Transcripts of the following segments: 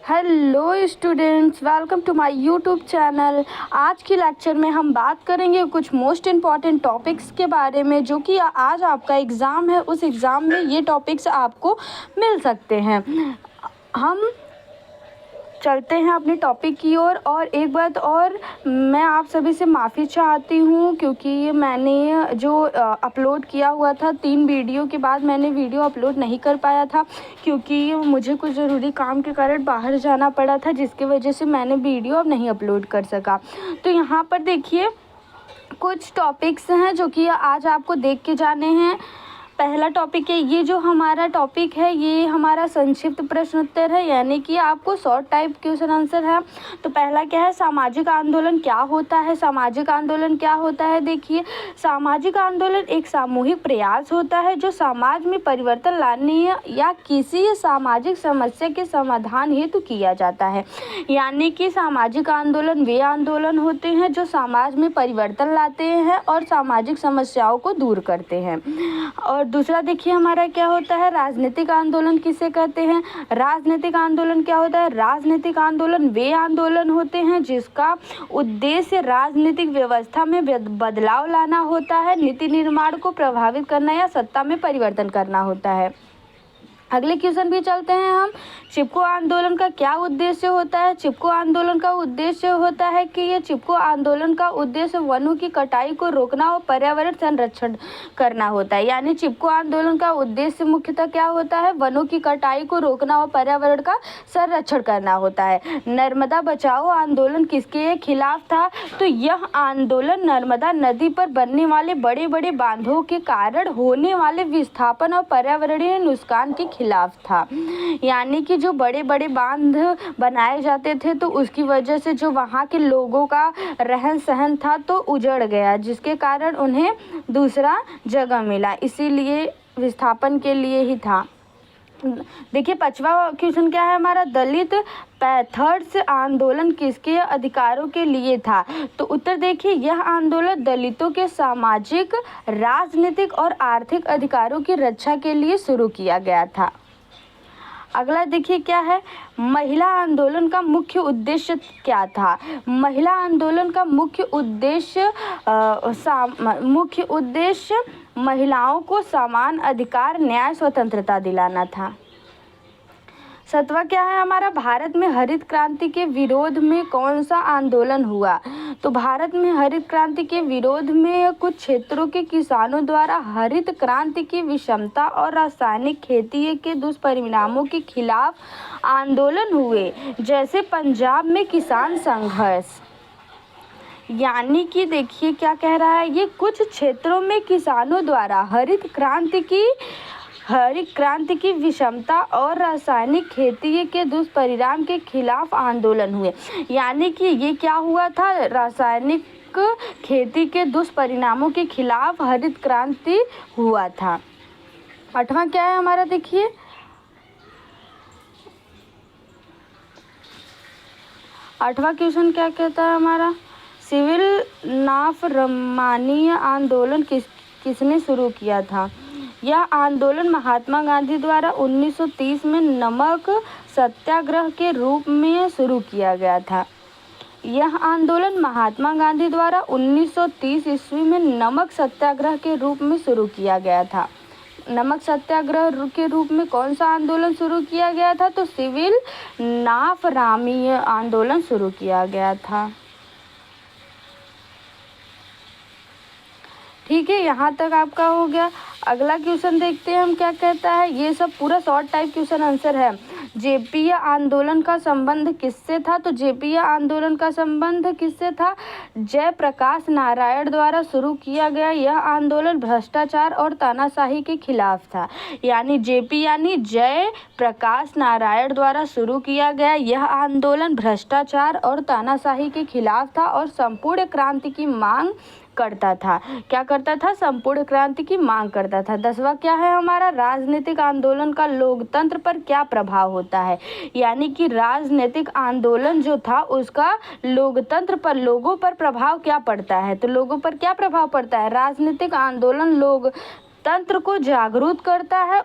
Hello students, welcome to my YouTube channel. आज की lecture में हम बात करेंगे कुछ मोस्ट इम्पॉर्टेंट टॉपिक्स के बारे में, जो कि आज आपका एग्ज़ाम है। उस एग्ज़ाम में ये टॉपिक्स आपको मिल सकते हैं। हम चलते हैं अपने टॉपिक की ओर। और एक बात और, मैं आप सभी से माफ़ी चाहती हूँ, क्योंकि मैंने जो अपलोड किया हुआ था 3 वीडियो के बाद मैंने वीडियो अपलोड नहीं कर पाया था, क्योंकि मुझे कुछ ज़रूरी काम के कारण बाहर जाना पड़ा था, जिसकी वजह से मैंने वीडियो अब नहीं अपलोड कर सका। तो यहाँ पर देखिए कुछ टॉपिक्स हैं जो कि आज आपको देख के जाने हैं। पहला टॉपिक है, ये जो हमारा टॉपिक है ये हमारा संक्षिप्त प्रश्न उत्तर है, यानी कि आपको शॉर्ट टाइप क्वेश्चन आंसर है। तो पहला क्या है, सामाजिक आंदोलन क्या होता है। सामाजिक आंदोलन क्या होता है, देखिए सामाजिक आंदोलन एक सामूहिक प्रयास होता है जो समाज में परिवर्तन लाने या किसी सामाजिक समस्या के समाधान हेतु किया जाता है। यानी कि सामाजिक आंदोलन वे आंदोलन होते हैं जो समाज में परिवर्तन लाते हैं और सामाजिक समस्याओं को दूर करते हैं। और दूसरा देखिए हमारा क्या होता है, राजनीतिक आंदोलन किसे कहते हैं। राजनीतिक आंदोलन क्या होता है, राजनीतिक आंदोलन वे आंदोलन होते हैं जिसका उद्देश्य राजनीतिक व्यवस्था में बदलाव लाना होता है, नीति निर्माण को प्रभावित करना या सत्ता में परिवर्तन करना होता है। अगले क्वेश्चन भी चलते हैं हम। चिपको आंदोलन का क्या उद्देश्य होता है। चिपको आंदोलन का उद्देश्य होता है कि ये चिपको आंदोलन का उद्देश्य वनों की कटाई को रोकना और पर्यावरण संरक्षण करना होता है। यानी चिपको आंदोलन का उद्देश्य मुख्यतः क्या होता है, वनों की कटाई को रोकना और पर्यावरण का संरक्षण करना होता है। नर्मदा बचाओ आंदोलन किसके खिलाफ था, तो यह आंदोलन नर्मदा नदी पर बनने वाले बड़े बड़े बांधों के कारण होने वाले विस्थापन और पर्यावरणीय नुकसान के खिलाफ था। यानी कि जो बड़े बड़े बांध बनाए जाते थे तो उसकी वजह से जो वहाँ के लोगों का रहन सहन था तो उजड़ गया, जिसके कारण उन्हें दूसरा जगह मिला, इसीलिए विस्थापन के लिए ही था। देखिए पांचवा क्वेश्चन क्या है हमारा, दलित पैंथर्स आंदोलन किसके अधिकारों के लिए था। तो उत्तर देखिए, यह आंदोलन दलितों के सामाजिक, राजनीतिक और आर्थिक अधिकारों की रक्षा के लिए शुरू किया गया था। अगला देखिए क्या है, महिला आंदोलन का मुख्य उद्देश्य क्या था। महिला आंदोलन का मुख्य उद्देश्य महिलाओं को समान अधिकार, न्याय, स्वतंत्रता दिलाना था। सातवां क्या है हमारा, भारत में हरित क्रांति के विरोध में कौन सा आंदोलन हुआ। तो भारत में हरित क्रांति के विरोध में कुछ क्षेत्रों के किसानों द्वारा हरित क्रांति की विषमता और रासायनिक खेती के दुष्परिणामों के खिलाफ आंदोलन हुए, जैसे पंजाब में किसान संघर्ष। यानी कि देखिए क्या कह रहा है, ये कुछ क्षेत्रों में किसानों द्वारा हरित क्रांति की विषमता और रासायनिक खेती के दुष्परिणाम के खिलाफ आंदोलन हुए। यानी कि ये क्या हुआ था, रासायनिक खेती के दुष्परिणामों के खिलाफ हरित क्रांति हुआ था। आठवां क्या है हमारा, देखिए आठवां क्वेश्चन क्या कहता है हमारा, सिविल नाफरमानी आंदोलन किसने शुरू किया था। यह आंदोलन महात्मा गांधी द्वारा 1930 में नमक सत्याग्रह के रूप में शुरू किया गया था। यह आंदोलन महात्मा गांधी द्वारा 1930 ईस्वी में नमक सत्याग्रह के रूप में शुरू किया गया था। नमक सत्याग्रह के रूप में कौन सा आंदोलन शुरू किया गया था, तो सिविल नाफरमानी आंदोलन शुरू किया गया था। ठीक है, यहाँ तक आपका हो गया। अगला क्वेश्चन देखते हैं हम क्या कहता है। ये सब पूरा शॉर्ट टाइप क्वेश्चन आंसर है। जेपीए आंदोलन का संबंध किससे था, तो जेपीए आंदोलन का संबंध किससे था, जयप्रकाश नारायण द्वारा शुरू किया गया यह आंदोलन भ्रष्टाचार और तानाशाही के खिलाफ था। यानी जेपी यानी जय प्रकाश नारायण द्वारा शुरू किया गया यह आंदोलन भ्रष्टाचार और तानाशाही के खिलाफ था और संपूर्ण क्रांति की मांग करता था। क्या करता था, संपूर्ण क्रांति की मांग करता था। 10वां क्या है हमारा, राजनीतिक आंदोलन का लोकतंत्र पर क्या प्रभाव होता है। यानी कि राजनीतिक आंदोलन जो था उसका लोकतंत्र पर, लोगों पर प्रभाव क्या पड़ता है। तो लोगों पर क्या प्रभाव पड़ता है, राजनीतिक आंदोलन तंत्र को जागरूक करता है,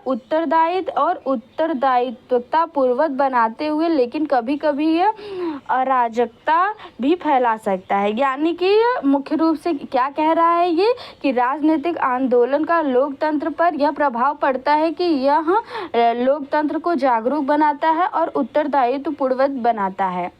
उत्तरदायित्वता पूर्वक बनाते हुए, लेकिन कभी कभी यह अराजकता भी फैला सकता है। यानी कि मुख्य रूप से क्या कह रहा है ये कि राजनीतिक आंदोलन का लोकतंत्र पर यह प्रभाव पड़ता है कि यह लोकतंत्र को जागरूक बनाता है और उत्तरदायित्व पूर्वक बनाता है।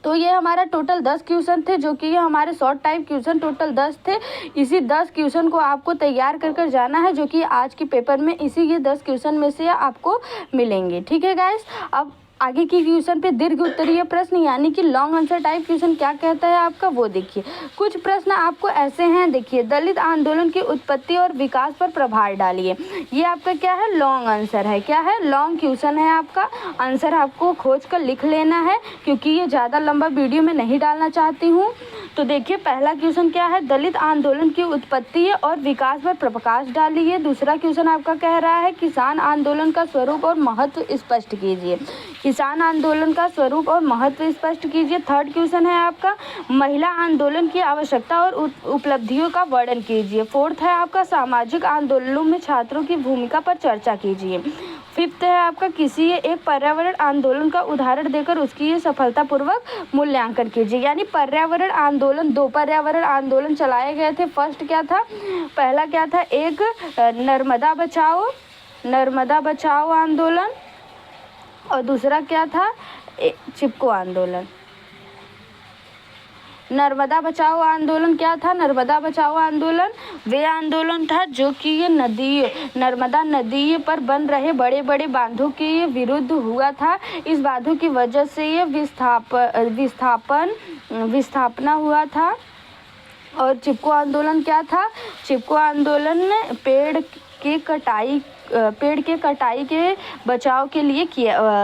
तो ये हमारा टोटल 10 क्वेश्चन थे, जो कि ये हमारे शॉर्ट टाइप क्वेश्चन टोटल 10 थे। इसी 10 क्वेश्चन को आपको तैयार कर जाना है, जो कि आज के पेपर में इसी ये 10 क्वेश्चन में से आपको मिलेंगे। ठीक है गाइस, अब आगे की क्वेश्चन पे दीर्घ उत्तरीय प्रश्न यानी कि लॉन्ग आंसर टाइप क्वेश्चन क्या कहता है आपका, वो देखिए। कुछ प्रश्न आपको ऐसे हैं, देखिए, दलित आंदोलन की उत्पत्ति और विकास पर प्रभाव डालिए। ये आपका क्या है, लॉन्ग आंसर है। क्या है, लॉन्ग क्वेश्चन है आपका। आंसर आपको खोज कर लिख लेना है, क्योंकि ये ज़्यादा लंबा वीडियो में नहीं डालना चाहती हूँ। तो देखिए, पहला क्वेश्चन क्या है, दलित आंदोलन की उत्पत्ति और विकास पर प्रकाश डालिए। दूसरा क्वेश्चन आपका कह रहा है किसान आंदोलन का स्वरूप और महत्व स्पष्ट कीजिए। किसान आंदोलन का स्वरूप और महत्व स्पष्ट कीजिए। थर्ड क्वेश्चन है आपका महिला आंदोलन की आवश्यकता और उपलब्धियों का वर्णन कीजिए। फोर्थ है आपका सामाजिक आंदोलनों में छात्रों की भूमिका पर चर्चा कीजिए। फिफ्थ है आपका किसी एक पर्यावरण आंदोलन का उदाहरण देकर उसकी सफलतापूर्वक मूल्यांकन कीजिए। यानी पर्यावरण आंदोलन, 2 पर्यावरण आंदोलन चलाए गए थे। फर्स्ट क्या था, पहला क्या था, एक नर्मदा बचाओ आंदोलन, और दूसरा क्या था, चिपको आंदोलन। नर्मदा बचाओ आंदोलन क्या था, नर्मदा बचाओ आंदोलन वे आंदोलन था जो कि ये नर्मदा नदी पर बन रहे बड़े बड़े बांधों के विरुद्ध हुआ था। इस बांधों की वजह से ये विस्थापना हुआ था। और चिपको आंदोलन क्या था, चिपको आंदोलन पेड़ के कटाई के बचाव के लिए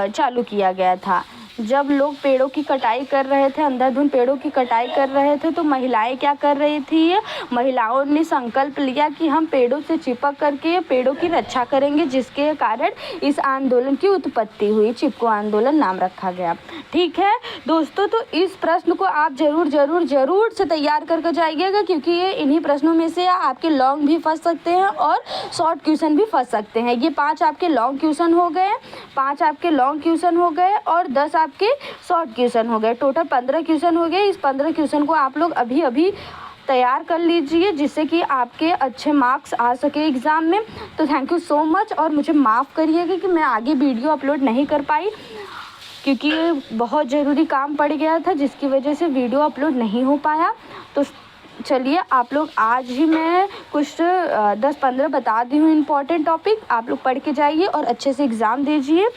चालू किया गया था। जब लोग पेड़ों की कटाई कर रहे थे, अंधाधुंध पेड़ों की कटाई कर रहे थे, तो महिलाएं क्या कर रही थी, महिलाओं ने संकल्प लिया कि हम पेड़ों से चिपक करके पेड़ों की रक्षा करेंगे, जिसके कारण इस आंदोलन की उत्पत्ति हुई, चिपको आंदोलन नाम रखा गया। ठीक है दोस्तों, तो इस प्रश्न को आप जरूर से तैयार करके जाइएगा, क्योंकि ये इन्हीं प्रश्नों में से आपके लॉन्ग भी फंस सकते हैं और शॉर्ट क्वेश्चन भी फंस सकते हैं। ये 5 आपके लॉन्ग क्वेश्चन हो गए, 5 आपके लॉन्ग क्वेश्चन हो गए और 10 आपके शॉर्ट क्वेश्चन हो गए। टोटल 15 क्वेश्चन हो गए। इस 15 क्वेश्चन को आप लोग अभी तैयार कर लीजिए, जिससे कि आपके अच्छे मार्क्स आ सके एग्ज़ाम में। तो थैंक यू सो मच, और मुझे माफ़ करिएगा कि मैं आगे वीडियो अपलोड नहीं कर पाई, क्योंकि बहुत ज़रूरी काम पड़ गया था, जिसकी वजह से वीडियो अपलोड नहीं हो पाया। तो चलिए, आप लोग आज ही मैं कुछ 10-15 बता दी हूँ इम्पॉर्टेंट टॉपिक, आप लोग पढ़ के जाइए और अच्छे से एग्ज़ाम दीजिए।